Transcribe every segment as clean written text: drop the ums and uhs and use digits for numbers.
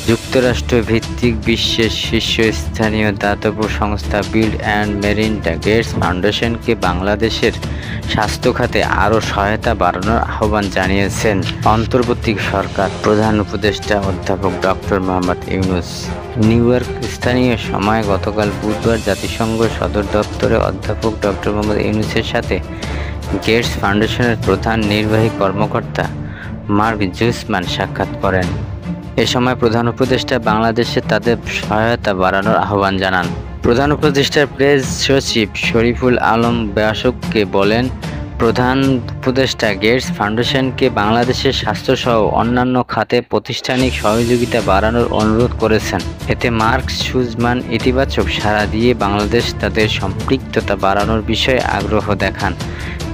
যুক্তরাষ্ট্র ভিত্তিক বিশ্বের শীর্ষস্থানীয় দাতব্য সংস্থা বিল অ্যান্ড মেলিন্ডা গেটস ফাউন্ডেশনকে বাংলাদেশের স্বাস্থ্য খাতে আরও সহায়তা বাড়ানোর আহ্বান জানিয়েছেন অন্তর্বর্তী সরকার প্রধান উপদেষ্টা অধ্যাপক doctor Mohammad Yunus. New York স্থানীয় সময় গতকাল বুধবার জাতিসংঘ সদর দপ্তরে অধ্যাপক ডক্টর মোহাম্মদ ইউনূসের সাথে গেটস ফাউন্ডেশনের প্রধান নির্বাহী কর্মকর্তা মার্ক জুসমান সাক্ষাৎ করেন। এ সময় প্রধান উপদেষ্টা বাংলাদেশে তাদের সহায়তা বাড়ানোর আহ্বান জানান। প্রধান উপদেষ্টার প্রেস সচিব শরীফুল আলম ব্যাসককে বলেন, প্রধান উপদেষ্টা গেটস ফাউন্ডেশনকে বাংলাদেশের স্বাস্থ্যসহ অন্যান্য খাতে প্রাতিষ্ঠানিক সহযোগিতা বাড়ানোর অনুরোধ করেছেন। এতে মার্ক জুসমান ইতিবাচক সাড়া দিয়ে বাংলাদেশ তাদের সম্পৃক্ততা বাড়ানোর বিষয়ে আগ্রহ দেখান।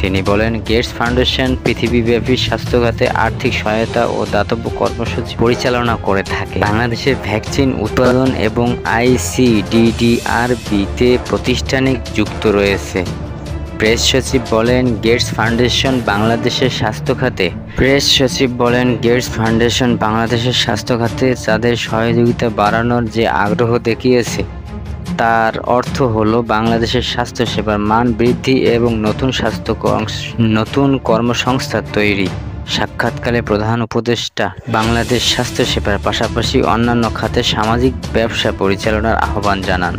তিনি বলেন, গেটস ফাউন্ডেশন পৃথিবীব্যাপী স্বাস্থ্য খাতে আর্থিক সহায়তা ও দাতব্য কর্মসূচি পরিচালনা করে থাকে। বাংলাদেশের ভ্যাকসিন উৎপাদন এবং আইসিডিডিআরবিতে প্রাতিষ্ঠানিক যুক্ত রয়েছে। প্রেস সচিব বলেন, গেটস ফাউন্ডেশন বাংলাদেশের স্বাস্থ্য খাতে তাদের সহযোগিতা বাড়ানোর যে আগ্রহ দেখিয়েছে তার অর্থ হলো বাংলাদেশের স্বাস্থ্যসেবার মান বৃদ্ধি এবং নতুন কর্মসংস্থান তৈরি। সাক্ষাৎকালে প্রধান উপদেষ্টা বাংলাদেশ স্বাস্থ্যসেবার পাশাপাশি অন্যান্য খাতে সামাজিক ব্যবসা পরিচালনার আহ্বান জানান।